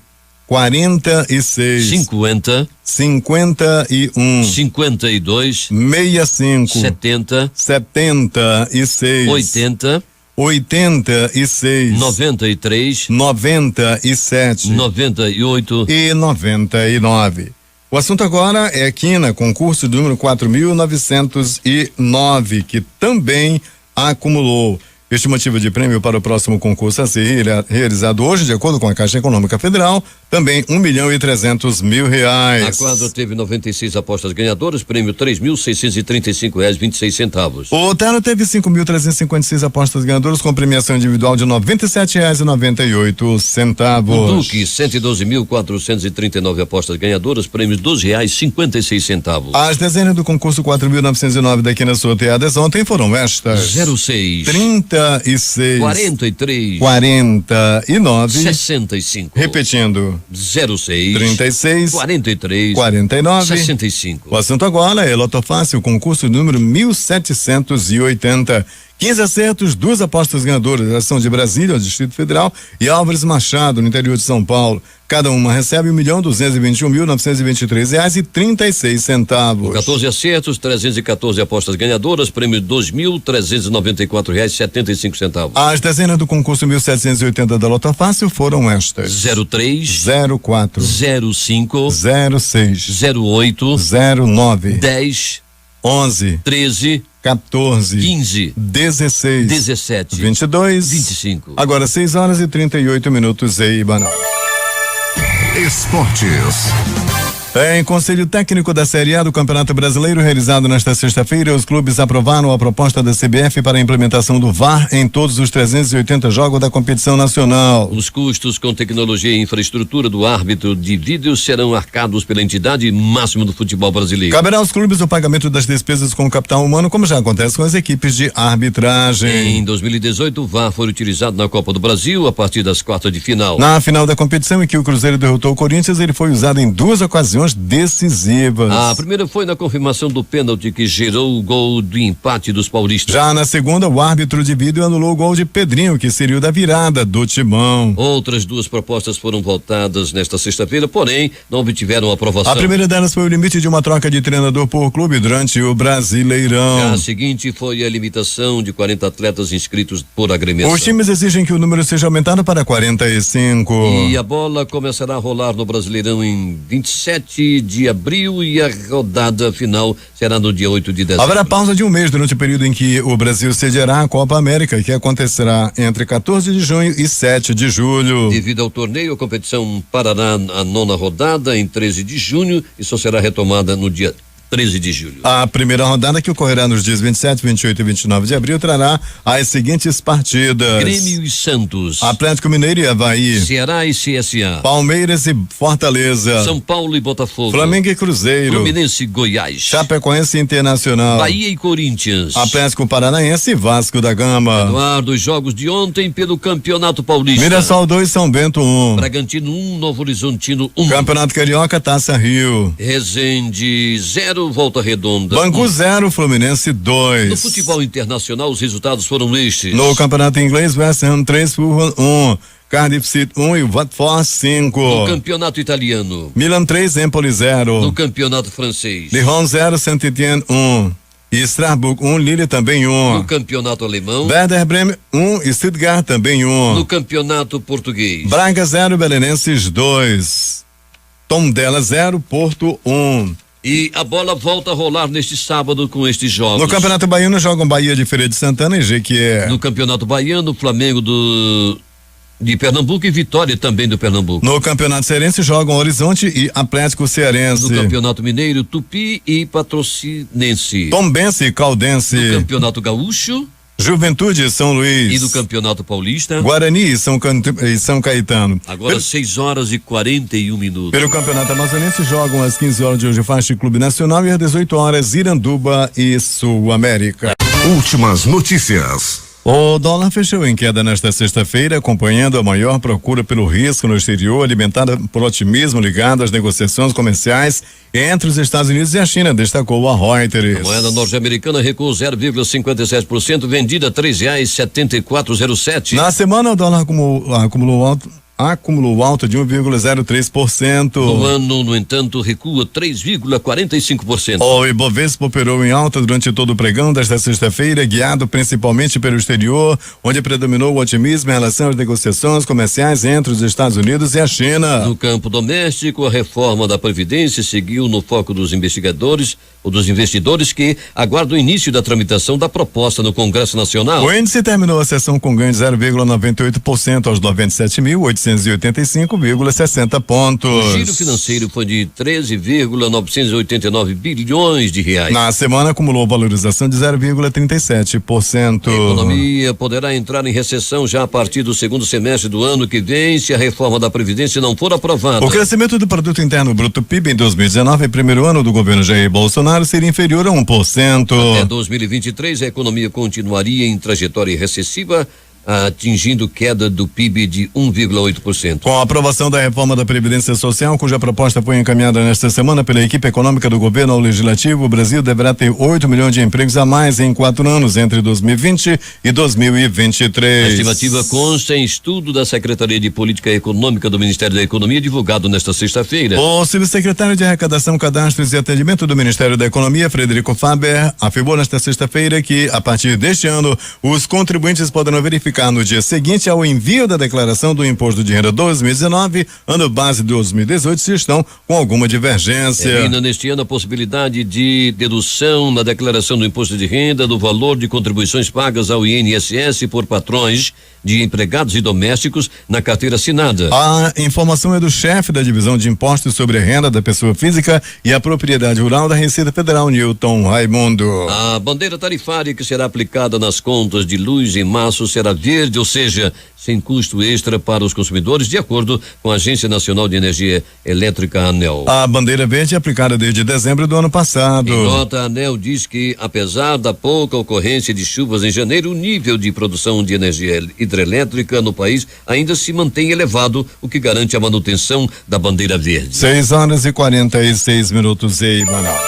46, 50, 51, 52, 65, 70, 76, 80, 86, 93, 97, 98 e 99. O assunto agora é Quina, concurso de número 4.909, que também acumulou. Estimativa de prêmio para o próximo concurso a ser realizado hoje, de acordo com a Caixa Econômica Federal, também R$1.300.000. A quadra teve 96 apostas ganhadoras, prêmio R$3.635,26. O Terno teve 5.356 apostas ganhadoras, com premiação individual de R$97,98. O Duque, 112.439 apostas ganhadoras, prêmio R$12,56. As dezenas do concurso 4.909 da Quina sorteadas ontem foram estas: 06, 36, 43, 49, 65. Repetindo: 06, 36, 43, 49, 65. O assunto agora é Loto Fácil, concurso número 1780. 15 acertos, 2 apostas ganhadoras. Elas são de Brasília, do Distrito Federal, e Álvares Machado, no interior de São Paulo. Cada uma recebe R$1.221.923,36. Com 14 acertos, 314 apostas ganhadoras, prêmio R$2.394,75. As dezenas do concurso 1780 da Loto Fácil foram estas: 03, 04, 05, 06, 08, 09, 10, 11, 13, 14, 15, 16, 17, 22, 25. Agora 6h38 em Banal. Esportes. Em conselho técnico da Série A do Campeonato Brasileiro, realizado nesta sexta-feira, os clubes aprovaram a proposta da CBF para a implementação do VAR em todos os 380 jogos da competição nacional. Os custos com tecnologia e infraestrutura do árbitro de vídeo serão arcados pela entidade máxima do futebol brasileiro. Caberá aos clubes o pagamento das despesas com capital humano, como já acontece com as equipes de arbitragem. Em 2018, o VAR foi utilizado na Copa do Brasil a partir das quartas de final. Na final da competição, em que o Cruzeiro derrotou o Corinthians, ele foi usado em 2 ocasiões decisivas. A primeira foi na confirmação do pênalti que gerou o gol do empate dos paulistas. Já na segunda, o árbitro de vídeo anulou o gol de Pedrinho, que seria o da virada do Timão. Outras 2 propostas foram votadas nesta sexta-feira, porém não obtiveram aprovação. A primeira delas foi o limite de uma troca de treinador por clube durante o Brasileirão. A seguinte foi a limitação de 40 atletas inscritos por agremiação. Os times exigem que o número seja aumentado para 45. E a bola começará a rolar no Brasileirão em 27 7 de abril e a rodada final será no dia 8 de dezembro. Haverá pausa de um mês durante o período em que o Brasil sediará a Copa América, que acontecerá entre 14 de junho e 7 de julho. Devido ao torneio, a competição parará a 9ª rodada em 13 de junho e só será retomada no dia 13 de julho. A primeira rodada, que ocorrerá nos dias 27, 28 e 29 de abril, trará as seguintes partidas: Grêmio e Santos, Atlético Mineiro e Avaí, Ceará e CSA, Palmeiras e Fortaleza, São Paulo e Botafogo, Flamengo e Cruzeiro, Fluminense e Goiás, Chapecoense e Internacional, Bahia e Corinthians, Atlético Paranaense e Vasco da Gama, Eduardo, os jogos de ontem pelo Campeonato Paulista. Mirassol 2, São Bento 1, Bragantino 1, Novo Horizontino 1, Campeonato Carioca, Taça Rio, Resende 0, Volta Redonda Bangu 1. 0, Fluminense 2. No futebol internacional, os resultados foram estes. No Campeonato Inglês, West Ham 3, Fulham 1, Cardiff City 1 e Watford 5. No Campeonato Italiano. Milan 3, Empoli 0. No Campeonato Francês. Lyon 0, Saint-Étienne 1. E Strasbourg 1, Lille também 1. No Campeonato Alemão. Werder Bremen 1 e Stuttgart também 1. No Campeonato Português. Braga 0, Belenenses 2. Tondela 0, Porto 1. E a bola volta a rolar neste sábado com estes jogos. No Campeonato Baiano jogam Bahia de Feira de Santana e Jequié. No Campeonato Baiano, Flamengo de Pernambuco e Vitória também do Pernambuco. No Campeonato Cearense jogam Horizonte e Atlético Cearense. No Campeonato Mineiro, Tupi e Patrocinense. Tombense e Caldense. No Campeonato Gaúcho. Juventude e São Luís. E no Campeonato Paulista. Guarani e São Caetano. Agora 6h41. Pelo Campeonato Amazonense jogam às 15 horas de hoje Faixa Clube Nacional e às 18 horas Iranduba e Sul América. Últimas notícias. O dólar fechou em queda nesta sexta-feira, acompanhando a maior procura pelo risco no exterior, alimentada por otimismo ligado às negociações comerciais entre os Estados Unidos e a China, destacou a Reuters. A moeda norte-americana recuou 0,57%, vendida a R$3,7407. Na semana, o dólar acumulou alta de 1,03%. No ano, no entanto, recua 3,45%. O Ibovespa operou em alta durante todo o pregão desta sexta-feira, guiado principalmente pelo exterior, onde predominou o otimismo em relação às negociações comerciais entre os Estados Unidos e a China. No campo doméstico, a reforma da Previdência seguiu no foco dos investigadores ou dos investidores que aguardam o início da tramitação da proposta no Congresso Nacional. O índice terminou a sessão com ganho de 0,98% aos 97.885,60 pontos. O giro financeiro foi de 13,989 bilhões de reais. Na semana acumulou valorização de 0,37%. A economia poderá entrar em recessão já a partir do segundo semestre do ano que vem, se a reforma da Previdência não for aprovada. O crescimento do Produto Interno Bruto PIB em 2019, primeiro ano do governo Jair Bolsonaro, seria inferior a 1%. Até 2023, a economia continuaria em trajetória recessiva, atingindo queda do PIB de 1,8%. Com a aprovação da reforma da Previdência Social, cuja proposta foi encaminhada nesta semana pela equipe econômica do governo ao Legislativo, o Brasil deverá ter 8 milhões de empregos a mais em 4 anos, entre 2020 e 2023. A estimativa consta em estudo da Secretaria de Política Econômica do Ministério da Economia, divulgado nesta sexta-feira. O subsecretário de Arrecadação, Cadastros e Atendimento do Ministério da Economia, Frederico Faber, afirmou nesta sexta-feira que, a partir deste ano, os contribuintes poderão verificar no dia seguinte ao envio da declaração do Imposto de Renda 2019, ano base 2018, se estão com alguma divergência. Termina neste ano a possibilidade de dedução na declaração do Imposto de Renda do valor de contribuições pagas ao INSS por patrões de empregados e domésticos na carteira assinada. A informação é do chefe da Divisão de Impostos sobre a Renda da Pessoa Física e a Propriedade Rural da Receita Federal, Newton Raimundo. A bandeira tarifária que será aplicada nas contas de luz em março será verde, ou seja, sem custo extra para os consumidores, de acordo com a Agência Nacional de Energia Elétrica, ANEEL. A bandeira verde é aplicada desde dezembro do ano passado. Em nota, a ANEEL diz que, apesar da pouca ocorrência de chuvas em janeiro, o nível de produção de energia hidrelétrica no país ainda se mantém elevado, o que garante a manutenção da bandeira verde. 6h46 em Manaus.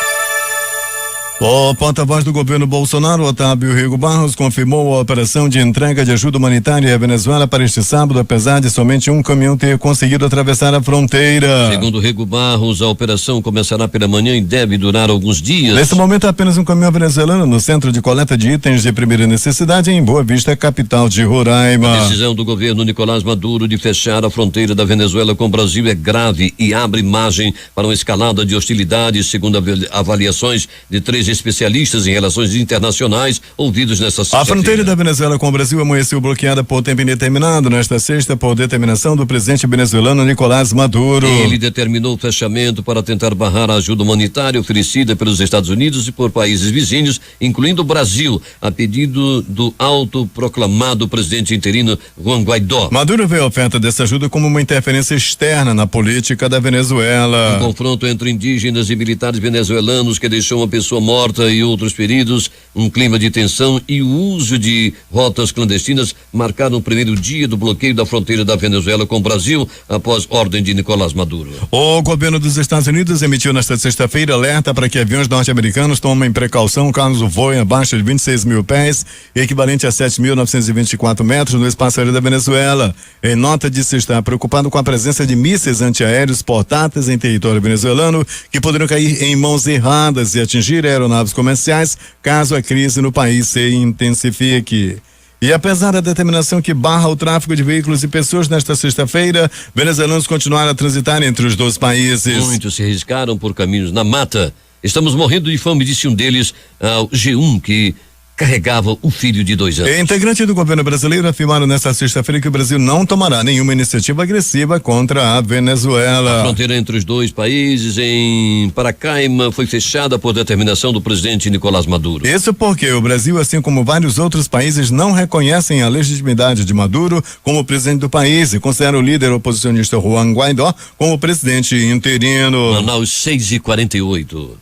O porta-voz do governo Bolsonaro, Otávio Rego Barros, confirmou a operação de entrega de ajuda humanitária à Venezuela para este sábado, apesar de somente um caminhão ter conseguido atravessar a fronteira. Segundo Rego Barros, a operação começará pela manhã e deve durar alguns dias. Nesse momento, apenas um caminhão venezuelano no centro de coleta de itens de primeira necessidade em Boa Vista, capital de Roraima. A decisão do governo Nicolás Maduro de fechar a fronteira da Venezuela com o Brasil é grave e abre margem para uma escalada de hostilidades, segundo avaliações de 3 especialistas em relações internacionais ouvidos nesta sexta-feira. A fronteira da Venezuela com o Brasil amanheceu bloqueada por tempo indeterminado nesta sexta por determinação do presidente venezuelano Nicolás Maduro. Ele determinou o fechamento para tentar barrar a ajuda humanitária oferecida pelos Estados Unidos e por países vizinhos, incluindo o Brasil, a pedido do autoproclamado presidente interino Juan Guaidó. Maduro vê a oferta dessa ajuda como uma interferência externa na política da Venezuela. Um confronto entre indígenas e militares venezuelanos que deixou uma pessoa morta e outros feridos, um clima de tensão e o uso de rotas clandestinas marcaram o primeiro dia do bloqueio da fronteira da Venezuela com o Brasil após ordem de Nicolás Maduro. O governo dos Estados Unidos emitiu nesta sexta-feira alerta para que aviões norte-americanos tomem precaução caso voem abaixo de 26 mil pés, equivalente a 7.924 metros no espaço aéreo da Venezuela. Em nota, disse estar preocupado com a presença de mísseis antiaéreos portáteis em território venezuelano que poderiam cair em mãos erradas e atingir aeronaves comerciais caso a crise no país se intensifique. E apesar da determinação que barra o tráfego de veículos e pessoas nesta sexta-feira, venezuelanos continuaram a transitar entre os dois países. Muitos se arriscaram por caminhos na mata. Estamos morrendo de fome, disse um deles ao G1, que carregava o filho de 2 anos. Integrantes do governo brasileiro afirmaram nesta sexta-feira que o Brasil não tomará nenhuma iniciativa agressiva contra a Venezuela. A fronteira entre os dois países em Paracaima foi fechada por determinação do presidente Nicolás Maduro. Isso porque o Brasil, assim como vários outros países, não reconhecem a legitimidade de Maduro como presidente do país e consideram o líder oposicionista Juan Guaidó como presidente interino. Manaus 6:48.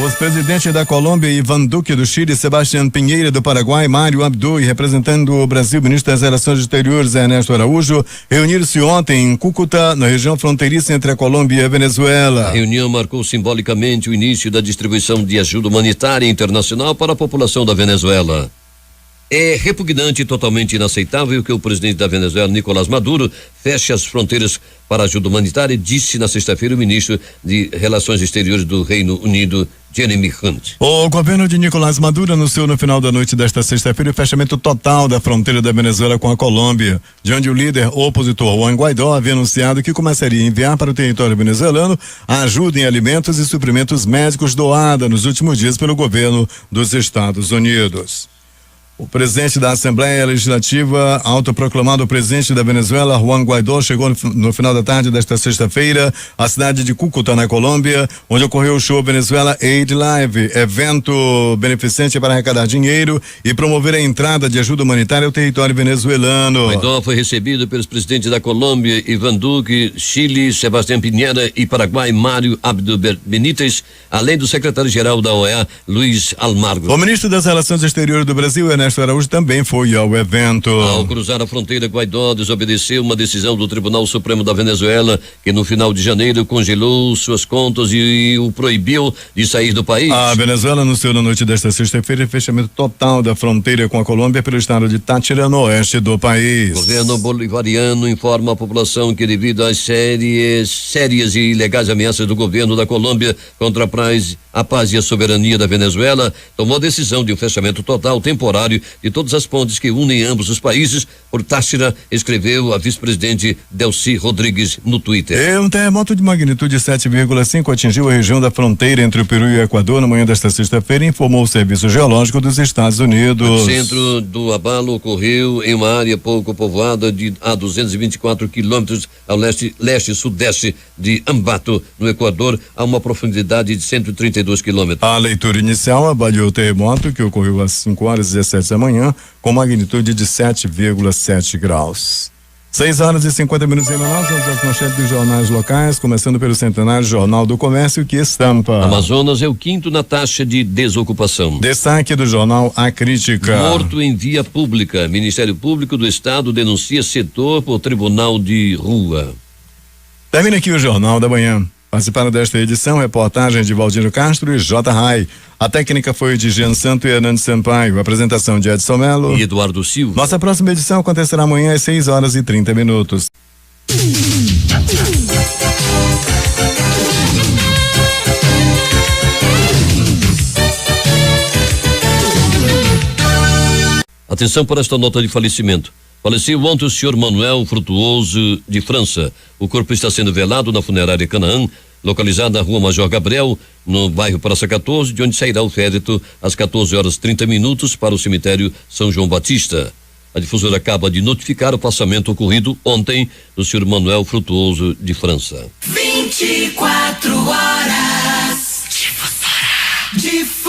Os presidentes da Colômbia, Ivan Duque do Chile, Sebastián Pinheira do Paraguai, Mário Abdo, e representando o Brasil, ministro das Relações Exteriores, Ernesto Araújo, reuniram-se ontem em Cúcuta, na região fronteiriça entre a Colômbia e a Venezuela. A reunião marcou simbolicamente o início da distribuição de ajuda humanitária internacional para a população da Venezuela. É repugnante e totalmente inaceitável que o presidente da Venezuela, Nicolás Maduro, feche as fronteiras para ajuda humanitária, disse na sexta-feira o ministro de Relações Exteriores do Reino Unido, Jeremy Hunt. O governo de Nicolás Maduro anunciou no final da noite desta sexta-feira o fechamento total da fronteira da Venezuela com a Colômbia, de onde o líder opositor Juan Guaidó havia anunciado que começaria a enviar para o território venezuelano ajuda em alimentos e suprimentos médicos doada nos últimos dias pelo governo dos Estados Unidos. O presidente da Assembleia Legislativa, autoproclamado presidente da Venezuela, Juan Guaidó, chegou no final da tarde desta sexta-feira à cidade de Cúcuta, na Colômbia, onde ocorreu o show Venezuela Aid Live, evento beneficente para arrecadar dinheiro e promover a entrada de ajuda humanitária ao território venezuelano. Guaidó foi recebido pelos presidentes da Colômbia, Ivan Duque, Chile, Sebastián Pinheira, e Paraguai, Mário Abdo Benítez, além do secretário-geral da OEA, Luiz Almagro. O ministro das Relações Exteriores do Brasil, Ernesto Araújo, também foi ao evento. Ao cruzar a fronteira, Guaidó desobedeceu uma decisão do Tribunal Supremo da Venezuela, que no final de janeiro congelou suas contas e o proibiu de sair do país. A Venezuela anunciou na noite desta sexta-feira o fechamento total da fronteira com a Colômbia pelo estado de Táchira, no oeste do país. O governo bolivariano informa a população que, devido às sérias e ilegais ameaças do governo da Colômbia contra a paz e a soberania da Venezuela, tomou a decisão de um fechamento total temporário de todas as pontes que unem ambos os países por Táchira, escreveu a vice-presidente Delcy Rodrigues no Twitter. Um terremoto de magnitude 7,5 atingiu a região da fronteira entre o Peru e o Equador na manhã desta sexta-feira, informou o Serviço Geológico dos Estados Unidos. O centro do abalo ocorreu em uma área pouco povoada a 224 quilômetros ao leste-sudeste de Ambato, no Equador, a uma profundidade de 132 quilômetros. A leitura inicial avaliou o terremoto, que ocorreu às 5h17 da manhã, com magnitude de 7,7 graus. 6h50 em Manaus, vamos às manchetes dos jornais locais, começando pelo centenário Jornal do Comércio, que estampa. Amazonas é o quinto na taxa de desocupação. Destaque do jornal A Crítica. Morto em via pública. Ministério Público do Estado denuncia setor por tribunal de rua. Termina aqui o Jornal da Manhã. Participaram desta edição reportagem de Valdino Castro e J. Rai. A técnica foi de Jean Santo e Hernandes Sampaio. Apresentação de Edson Melo e Eduardo Silva. Nossa próxima edição acontecerá amanhã às 6h30. Atenção para esta nota de falecimento. Faleceu ontem o senhor Manuel Frutuoso de França. O corpo está sendo velado na funerária Canaã, localizada na rua Major Gabriel, no bairro Praça 14, de onde sairá o féretro às 14h30 para o cemitério São João Batista. A difusora acaba de notificar o passamento ocorrido ontem do senhor Manuel Frutuoso de França. 24 horas. Difusora.